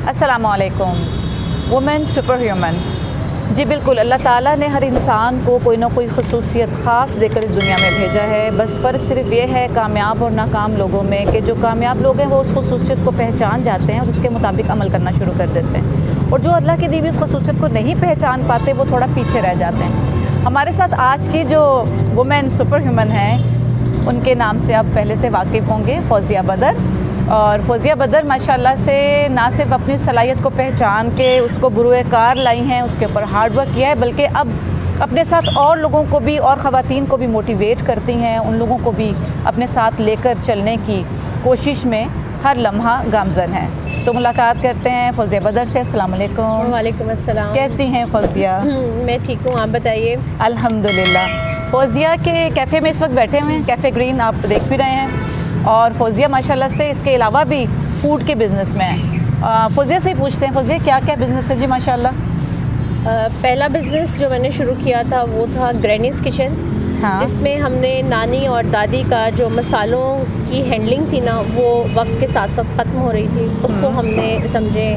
अस्सलामुअलैकुम। Women super human. जी बिल्कुल, अल्लाह ताला ने हर इंसान को कोई ना कोई ख़ुसूसियत ख़ास देकर इस दुनिया में भेजा है। बस फ़र्क सिर्फ ये है कामयाब और नाकाम लोगों में कि जो कामयाब लोग हैं वो उस ख़ुसूसियत को पहचान जाते हैं और उसके मुताबिक अमल करना शुरू कर देते हैं, और जो अल्लाह की दी हुई उस ख़ुसूसियत को नहीं पहचान पाते वो थोड़ा पीछे रह जाते हैं। हमारे साथ आज की जो वुमेन सुपर ह्यूमन हैं उनके नाम से आप पहले से वाकिफ़ होंगे, फौजिया बदर। और फौजिया बदर माशाल्लाह से ना सिर्फ अपनी सलाहियत को पहचान के उसको बुरुए कार लाई हैं, उसके ऊपर हार्ड वर्क किया है, बल्कि अब अपने साथ और लोगों को भी और ख़वातीन को भी मोटिवेट करती हैं, उन लोगों को भी अपने साथ लेकर चलने की कोशिश में हर लम्हा गामज़न हैं। तो मुलाकात करते हैं फौजिया बदर से। अस्सलाम वालेकुम। वालेकुम अस्सलाम। कैसी हैं फौजिया? मैं ठीक हूँ, आप बताइए। अल्हम्दुलिल्लाह। फौजिया के कैफ़े में इस वक्त बैठे हुए हैं, कैफ़े ग्रीन आप देख भी रहे हैं, और फौजिया माशाल्लाह से इसके अलावा भी फ़ूड के बिज़नेस में है। फौजिया से ही पूछते हैं, फौजिया क्या क्या बिज़नेस है जी माशाल्लाह? पहला बिज़नेस जो मैंने शुरू किया था वो था ग्रैनीज़ किचन। हाँ। जिसमें हमने नानी और दादी का जो मसालों की हैंडलिंग थी ना, वो वक्त के साथ साथ ख़त्म हो रही थी, उसको हमने समझे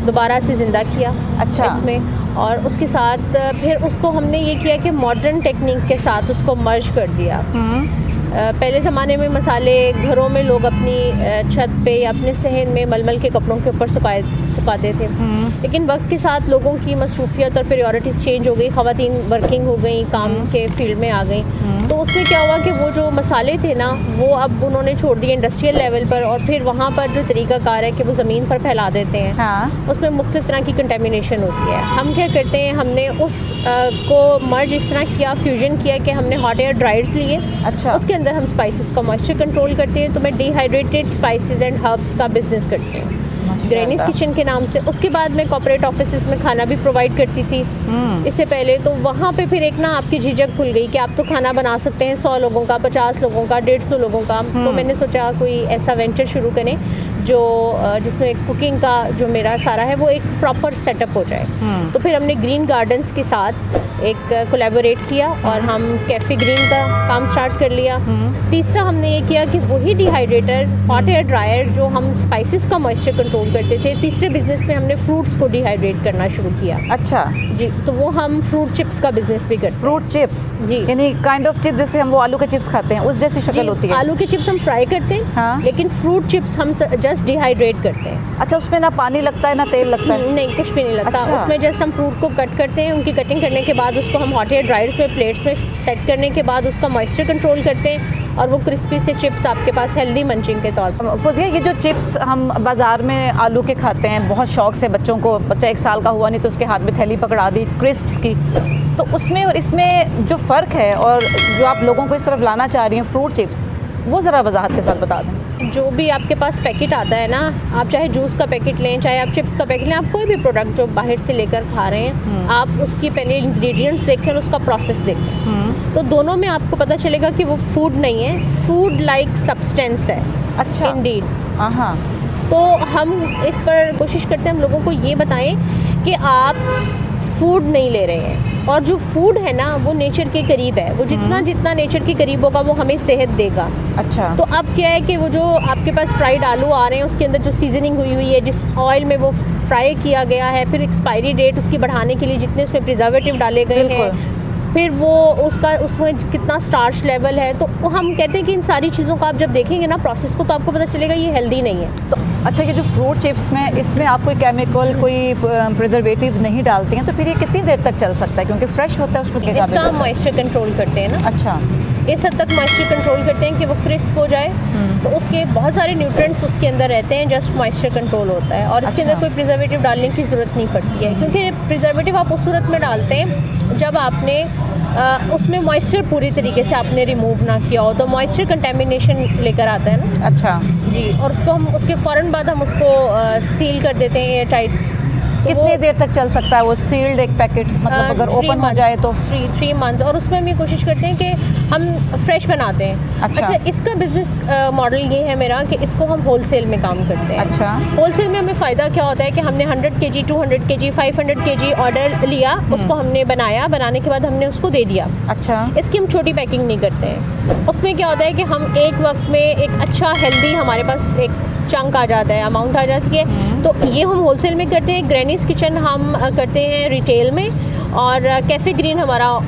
दोबारा से ज़िंदा किया। अच्छा। इसमें और उसके साथ फिर उसको हमने ये किया कि मॉडर्न टेक्निक के साथ उसको मर्ज कर दिया। पहले ज़माने में मसाले घरों में लोग अपनी छत पे या अपने सहन में मलमल के कपड़ों के ऊपर सुखाते थे, लेकिन वक्त के साथ लोगों की मसरूफियत और प्रायोरिटीज़ चेंज हो गई, ख़वातीन वर्किंग हो गई, काम के फील्ड में आ गई। तो उसमें क्या हुआ कि वो जो मसाले थे ना वो अब उन्होंने छोड़ दिए इंडस्ट्रियल लेवल पर, और फिर वहाँ पर जो तरीक़ाकार है कि वो ज़मीन पर फैला देते हैं। हाँ। उसमें मुख्तलिफ़ तरह की कंटेमिनेशन होती है। हम क्या करते हैं, हमने उस को मर्ज इस तरह किया, फ्यूजन किया कि हमने हॉट एयर ड्रायर्स लिए। अच्छा। उसके अंदर हम स्पाइसेस का मॉइस्चर कंट्रोल करते हैं, तो मैं डिहाइड्रेटेड स्पाइसेस एंड हर्ब्स का बिज़नेस करती हूँ ग्रैनीज़ किचन के नाम से। उसके बाद मैं कॉर्पोरेट ऑफिसेज में खाना भी प्रोवाइड करती थी इससे पहले। तो वहाँ पे फिर एक ना आपकी झिझक खुल गई कि आप तो खाना बना सकते हैं 100 लोगों का, 50 लोगों का, 150 लोगों का। तो मैंने सोचा कोई ऐसा वेंचर शुरू करें जो जिसमें कुकिंग का जो मेरा सारा है वो एक प्रॉपर सेटअप हो जाए। तो फिर हमने ग्रीन गार्डन्स के साथ एक कोलैबोरेट किया और हम कैफ़े ग्रीन का काम स्टार्ट कर लिया। तीसरा हमने ये किया कि वही डिहाइड्रेटर, हॉट एयर ड्रायर जो हम स्पाइसेस का मॉइस्चर कंट्रोल करते थे, तीसरे बिजनेस में हमने फ्रूट्स को डिहाइड्रेट करना शुरू किया। अच्छा जी, तो वो हम फ्रूट चिप्स का बिजनेस भी करते हैं। फ्रूट चिप्स जी, यानी काइंड ऑफ चिप्स, जैसे हम वो आलू के चिप्स खाते हैं उस जैसी शक्ल होती है। आलू के चिप्स हम फ्राई करते हैं। हाँ। लेकिन फ्रूट चिप्स हम जस्ट डिहाइड्रेट करते हैं। अच्छा, उसमें ना पानी लगता है ना तेल लगता है? नहीं, कुछ भी नहीं लगता। अच्छा। उसमें जस्ट हम फ्रूट को कट करते हैं, उनकी कटिंग करने के बाद उसको हम हॉट एयर ड्रायर्स में प्लेट्स में सेट करने के बाद उसका मॉइस्चर कंट्रोल करते हैं, और वो क्रिस्पी से चिप्स आपके पास हेल्दी मंचिंग के तौर पर। फौजिया, ये जो चिप्स हम बाज़ार में आलू के खाते हैं बहुत शौक से, बच्चों को, बच्चा 1 साल का हुआ नहीं तो उसके हाथ में थैली पकड़ा दी क्रिस्प्स की, तो उसमें और इसमें जो फ़र्क है और जो आप लोगों को इस तरफ लाना चाह रही हैं फ्रूट चिप्स, वो ज़रा वजाहत के साथ बता दें। जो भी आपके पास पैकेट आता है ना, आप चाहे जूस का पैकेट लें, चाहे आप चिप्स का पैकेट लें, आप कोई भी प्रोडक्ट जो बाहर से लेकर खा रहे हैं, आप उसकी पहले इंग्रेडिएंट्स देखें और उसका प्रोसेस देखें। तो दोनों में आपको पता चलेगा कि वो फूड नहीं है, फूड लाइक सब्सटेंस है। अच्छा। इंडीड। हाँ। तो हम इस पर कोशिश करते हैं हम लोगों को ये बताएं कि आप फूड नहीं ले रहे हैं, और जो फूड है ना वो नेचर के करीब है। वो जितना जितना नेचर के करीब होगा वो हमें सेहत देगा। अच्छा। तो अब क्या है कि वो जो आपके पास फ्राइड आलू आ रहे हैं उसके अंदर जो सीजनिंग हुई है, जिस ऑयल में वो फ्राई किया गया है, फिर एक्सपायरी डेट उसकी बढ़ाने के लिए जितने उसमें प्रिजर्वेटिव डाले गए हैं, फिर वो उसमें कितना स्टार्च लेवल है, तो हम कहते हैं कि इन सारी चीज़ों का आप जब देखेंगे ना प्रोसेस को, तो आपको पता चलेगा ये हेल्दी नहीं है। तो अच्छा, ये जो फ्रूट चिप्स में इसमें आप कोई केमिकल, कोई प्रिजर्वेटिव नहीं डालते हैं, तो फिर ये कितनी देर तक चल सकता है, क्योंकि फ्रेश होता है उसको? इसका हम मॉइस्चर कंट्रोल करते हैं ना। अच्छा। इस हद तक मॉइस्चर कंट्रोल करते हैं कि वो क्रिस्प हो जाए। तो उसके बहुत सारे न्यूट्रिएंट्स उसके अंदर रहते हैं, जस्ट मॉइस्चर कंट्रोल होता है, और इसके अंदर कोई प्रिजर्वेटिव डालने की ज़रूरत नहीं पड़ती है, क्योंकि प्रिजर्वेटिव आप उस सूरत में डालते हैं जब आपने उसमें मॉइस्चर पूरी तरीके से आपने रिमूव ना किया हो, तो मॉइस्चर कंटेमिनेशन लेकर आता है ना। अच्छा जी, और उसको हम उसके फ़ौरन बाद हम उसको सील कर देते हैं एयर टाइट। कितनी देर तक चल सकता है वो सील्ड एक पैकेट, मतलब अगर ओपन हो जाए तो? 3 मंथ्स। और उसमें हम ये कोशिश करते हैं कि हम फ्रेश बनाते हैं। अच्छा, इसका बिजनेस मॉडल ये है मेरा कि इसको हम होलसेल में काम करते हैं। अच्छा। होलसेल में हमें फ़ायदा क्या होता है कि हमने 100 kg, 200 kg, 500 kg ऑर्डर लिया, उसको हमने बनाया, बनाने के बाद हमने उसको दे दिया। अच्छा। इसकी हम छोटी पैकिंग नहीं करते हैं। उसमें क्या होता है कि हम एक वक्त में एक अच्छा हेल्दी, हमारे पास एक चंक आ जाता है, अमाउंट आ जाती है, तो ये हम होलसेल में करते हैं। ग्रैनीज किचन हम करते हैं रिटेल में, और कैफ़े ग्रीन हमारा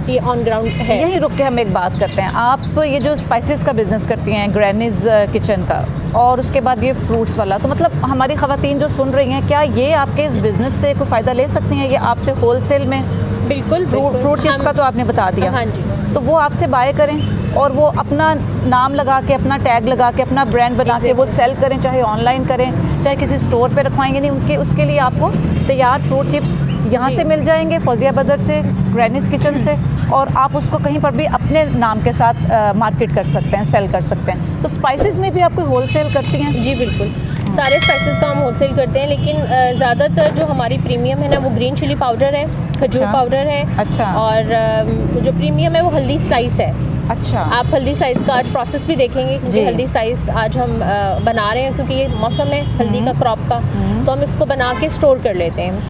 ये ऑन ग्राउंड है। यहीं रुक के हम एक बात करते हैं। आप ये जो स्पाइसेस का बिज़नेस करती हैं, ग्रैनीज किचन का, और उसके बाद ये फ्रूट्स वाला, तो मतलब हमारी ख़वातीन जो सुन रही हैं, क्या ये आपके इस बिज़नेस से कोई फ़ायदा ले सकती हैं? ये आपसे होलसेल में बिल्कुल फ्रूट चिप्स का तो आपने बता दिया। हाँ जी। तो वो आपसे बाय करें और वो अपना नाम लगा के, अपना टैग लगा के, अपना ब्रांड बना के वो सेल करें, चाहे ऑनलाइन करें, चाहे किसी स्टोर पे रखवाएंगे नहीं, उनके उसके लिए आपको तैयार फ्रूट चिप्स यहाँ से मिल जाएंगे, फौजिया बदर से, ग्रैनीज किचन से, और आप उसको कहीं पर भी अपने नाम के साथ मार्केट कर सकते हैं, सेल कर सकते हैं। तो स्पाइसेस में भी आप कोई होलसेल करती हैं? जी बिल्कुल, सारे स्पाइसेस का हम होलसेल करते हैं, लेकिन ज़्यादातर जो हमारी प्रीमियम है ना, वो ग्रीन चिली पाउडर है, खजूर पाउडर है। अच्छा। और जो प्रीमियम है वो हल्दी स्लाइस है। अच्छा। आप हल्दी साइज़ का आज प्रोसेस भी देखेंगे, क्योंकि हल्दी साइज़ आज हम बना रहे हैं, क्योंकि ये मौसम है हल्दी का, क्रॉप का, तो हम इसको बना के स्टोर कर लेते हैं।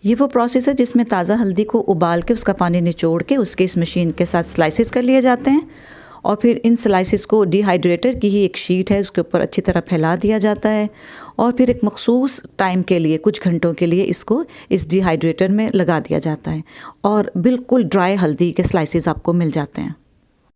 ये वो प्रोसेस है जिसमें ताज़ा हल्दी को उबाल के उसका पानी निचोड़ के उसके इस मशीन के साथ स्लाइसेस कर लिए जाते हैं, और फिर इन स्लाइसेस को डिहाइड्रेटर की ही एक शीट है उसके ऊपर अच्छी तरह फैला दिया जाता है, और फिर एक मखसूस टाइम के लिए, कुछ घंटों के लिए इसको इस डिहाइड्रेटर में लगा दिया जाता है, और बिल्कुल ड्राई हल्दी के स्लाइसेस आपको मिल जाते हैं।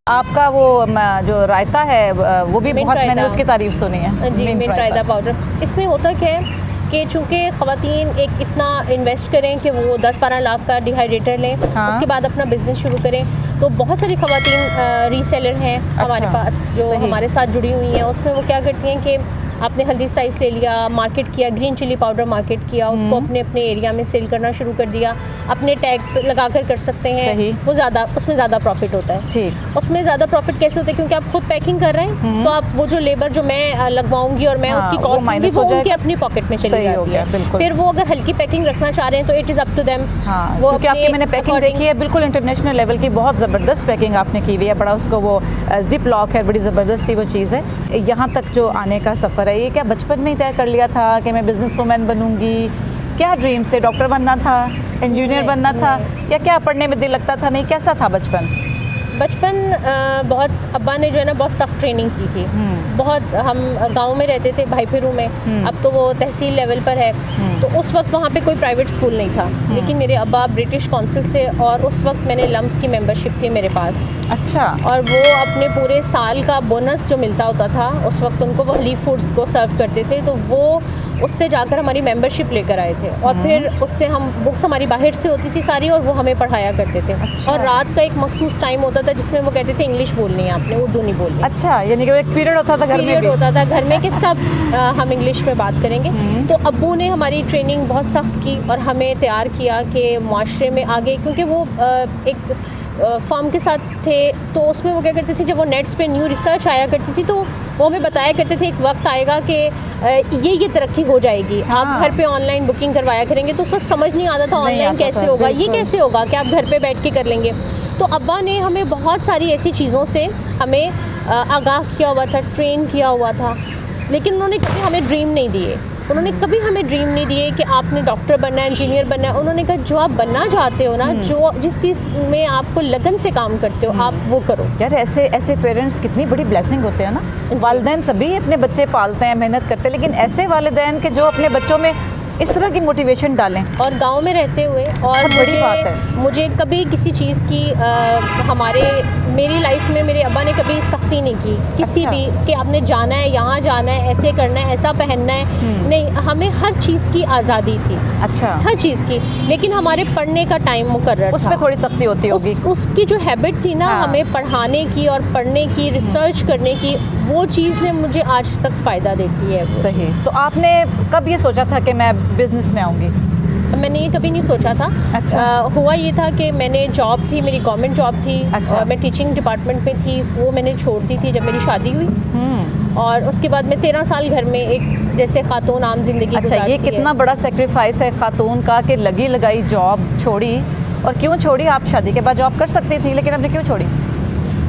आपका वो जो रायता है वो भी बहुत, मैंने उसकी तारीफ सुनी है। जी, मिंट रायता पाउडर। इसमें होता क्या है कि चूँकि ख़वातीन एक इतना इन्वेस्ट करें कि वो 10-12 लाख का डिहाइड्रेटर लें, उसके बाद अपना बिज़नेस शुरू करें, तो बहुत सारी ख़वातीन रीसेलर हैं हमारे पास जो हमारे साथ जुड़ी हुई हैं। उसमें वो क्या करती हैं कि आपने हल्दी साइज़ ले लिया, मार्केट किया, ग्रीन चिली पाउडर मार्केट किया, उसको अपने अपने एरिया में सेल करना शुरू कर दिया, अपने टैग लगा कर सकते हैं। वो ज़्यादा, उसमें ज़्यादा प्रॉफिट होता है। ठीक। उसमें ज़्यादा प्रॉफिट कैसे होता है? क्योंकि आप खुद पैकिंग कर रहे हैं, तो आप वो जो लेबर जो मैं लगवाऊंगी और मैं उसकी कॉस्ट भी वो उनकी अपनी पॉकेट में चली जाती है। फिर वो अगर हल्की पैकिंग रखना चाह रहे हैं तो it is up to them. वो क्योंकि आपकी मैंने पैकिंग देखी है, बिल्कुल इंटरनेशनल लेवल की बहुत ज़बरदस्त पैकिंग आपने की हुई है। बड़ा उसको वो जिप लॉक है, बड़ी ज़बरदस्त सी वो चीज़ है। यहाँ तक जो आने का सफ़र है, ये क्या बचपन में तय कर लिया था कि मैं बिजनेस वुमन बनूंगी? क्या ड्रीम थे? डॉक्टर बनना था, इंजीनियर बनना था, या क्या पढ़ने में दिल लगता था? नहीं, कैसा था बचपन? बचपन बहुत, अब्बा ने जो है ना बहुत सख्त ट्रेनिंग की थी। बहुत, हम गांव में रहते थे भाईपुर में, अब तो वो तहसील लेवल पर है, तो उस वक्त वहाँ पे कोई प्राइवेट स्कूल नहीं था, लेकिन मेरे अब्बा ब्रिटिश काउंसिल से, और उस वक्त मैंने लम्स की मेंबरशिप थी मेरे पास। अच्छा। और वो अपने पूरे साल का बोनस जो मिलता होता था उस वक्त उनको, वो लीफ फूड्स को सर्व करते थे, तो वो उससे जाकर हमारी मेंबरशिप लेकर आए थे, और फिर उससे हम बुक्स हमारी बाहर से होती थी सारी, और वो हमें पढ़ाया करते थे। अच्छा। और रात का एक मखसूस टाइम होता था जिसमें वो कहते थे इंग्लिश बोलनी है आपने, उर्दू नहीं बोलनी। अच्छा, यानी कि एक पीरियड होता था घर में, पीरियड होता था घर में कि सब हम इंग्लिश में बात करेंगे। तो अब्बू ने हमारी ट्रेनिंग बहुत सख्त की और हमें तैयार किया कि माशरे में आगे, क्योंकि वो एक फर्म के साथ थे, तो उसमें वो क्या करते थे, जब वो नेट्स पे न्यू रिसर्च आया करती थी तो वो हमें बताया करते थे एक वक्त आएगा कि ये तरक्की हो जाएगी। आप घर पे ऑनलाइन बुकिंग करवाया करेंगे, तो उस वक्त समझ नहीं आता था ऑनलाइन कैसे होगा, ये कैसे होगा कि आप घर पे बैठ के कर लेंगे। तो अब्बा ने हमें बहुत सारी ऐसी चीज़ों से हमें आगाह किया हुआ था, ट्रेन किया हुआ था, लेकिन उन्होंने कभी हमें ड्रीम नहीं दिए। उन्होंने कभी हमें ड्रीम नहीं दिए कि आपने डॉक्टर बनना है, इंजीनियर बनना है। उन्होंने कहा जो आप बनना चाहते हो ना, जो जिस चीज़ में आपको लगन से काम करते हो, आप वो करो। यार ऐसे पेरेंट्स कितनी बड़ी ब्लेसिंग होते हैं ना। वालिदैन सभी अपने बच्चे पालते हैं, मेहनत करते हैं, लेकिन ऐसे वालिदैन के जो अपने बच्चों में इस तरह की मोटिवेशन डालें, और गांव में रहते हुए, और बड़ी बात है। मुझे कभी किसी चीज़ की मेरी लाइफ में मेरे अब्बा ने कभी सख्ती नहीं की किसी भी कि आपने जाना है, यहाँ जाना है, ऐसे करना है, ऐसा पहनना है। नहीं, हमें हर चीज़ की आज़ादी थी। अच्छा। हर चीज़ की, लेकिन हमारे पढ़ने का टाइम मुकर्रर उसमें थोड़ी सख्ती होती होगी। उसकी जो हैबिट थी ना, हमें पढ़ाने की और पढ़ने की, रिसर्च करने की, वो चीज़ ने मुझे आज तक फ़ायदा देती है। सही। तो आपने कब ये सोचा था कि मैं बिजनेस में आऊँगी? मैंने ये कभी नहीं सोचा था। अच्छा। हुआ ये था कि मैंने जॉब थी, मेरी गवर्नमेंट जॉब थी। अच्छा। मैं टीचिंग डिपार्टमेंट में थी, वो मैंने छोड़ दी थी जब मेरी शादी हुई। और उसके बाद मैं 13 साल घर में एक जैसे खातून आम जिंदगी। अच्छा, ये कितना बड़ा सेक्रीफाइस है खातून का कि लगी लगाई जॉब छोड़ी। और क्यों छोड़ी? आप शादी के बाद जॉब कर सकती थी, लेकिन आपने क्यों छोड़ी?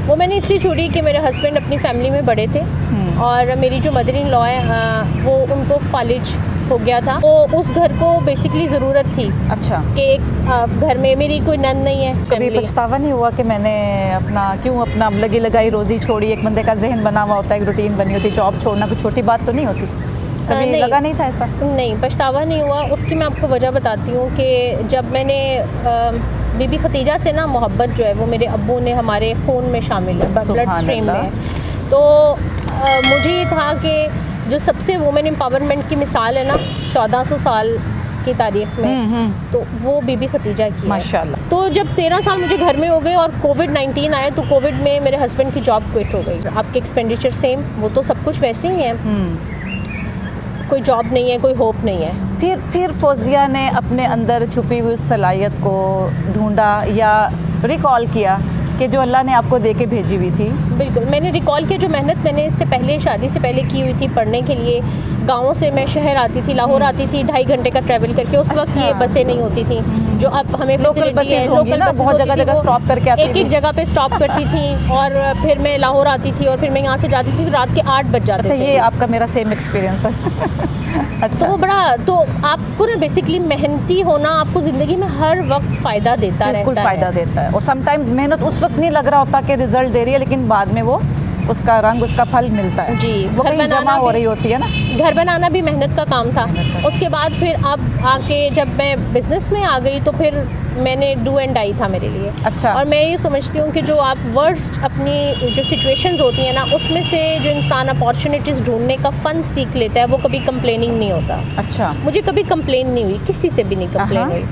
वो मैंने इसलिए छोड़ी कि मेरे हस्बैंड अपनी फैमिली में बड़े थे, और मेरी जो मदर इन लॉ है वो उनको फालिज हो गया था, तो उस घर को बेसिकली ज़रूरत थी। अच्छा। कि एक घर में मेरी कोई नंद नहीं है। कभी पछतावा नहीं हुआ कि मैंने अपना लगी लगाई रोज़ी छोड़ी? एक बंदे का जहन बना हुआ होता है, एक रूटीन बनी होती है, जॉब छोड़ना कोई छोटी बात तो नहीं होती। कभी नहीं। लगा नहीं था ऐसा? नहीं, पछतावा नहीं हुआ। उसकी मैं आपको वजह बताती हूँ कि जब मैंने बीबी खतीजा से ना मोहब्बत जो है वो मेरे अब्बू ने हमारे खून में शामिल है, ब्लड सुभान स्ट्रीम में अल्लाह। है। तो मुझे ये था कि जो सबसे वुमेन एम्पावरमेंट की मिसाल है ना 1400 साल की तारीख में, तो वो बीबी खतीजा की है। माशाल्लाह। तो जब 13 साल मुझे घर में हो गए और कोविड-19 आया, तो कोविड में मेरे हस्बैंड की जॉब क्विट हो गई। आपके एक्सपेंडिचर सेम, वो तो सब कुछ वैसे ही है, कोई जॉब नहीं है, कोई होप नहीं है। फिर फौजिया ने अपने अंदर छुपी हुई उस सलाहियत को ढूंढा या रिकॉल किया कि जो अल्लाह ने आपको दे के भेजी हुई थी? बिल्कुल, मैंने रिकॉल किया जो मेहनत मैंने इससे पहले शादी से पहले की हुई थी पढ़ने के लिए। गाँव से मैं शहर आती थी, लाहौर आती थी 2.5 घंटे का ट्रैवल करके। उस वक्त ये बसें नहीं होती थी जो अब हमें लोकल फैसिलिटी बसेस है। होंगी ना, बहुत जगह-जगह स्टॉप करके आती एक थी। जगह पे स्टॉप करती थी और फिर मैं लाहौर आती थी और फिर मैं यहाँ से जाती थी, रात के 8 बज जाते अच्छा, थे। ये आपका मेरा सेम एक्सपीरियंस है। तो अच्छा, वो बड़ा, तो आपको ना बेसिकली मेहनती होना आपको ज़िंदगी में हर वक्त फ़ायदा देता बिल्कुल रहता फ़ायदा है। देता है। और समटाइम्स मेहनत उस वक्त नहीं लग रहा होता कि रिजल्ट दे रही है, लेकिन बाद में वो उसका रंग, उसका फल मिलता है। जी, वो घर कहीं बनाना जमा हो भी- रही होती है ना। घर बनाना भी मेहनत का काम था। उसके बाद फिर अब आके जब मैं बिज़नेस में आ गई तो फिर मैंने डू एंड डाई था मेरे लिए। अच्छा। और मैं ये समझती हूँ कि जो आप वर्स्ट अपनी जो सिचुएशंस होती हैं ना, उसमें से जो इंसान अपॉर्चुनिटीज़ ढूंढने का फ़न सीख लेता है, वो कभी कंप्लेनिंग नहीं होता। अच्छा। मुझे कभी कंप्लेन नहीं हुई, किसी से भी नहीं कंप्लेन अहाँ। हुई।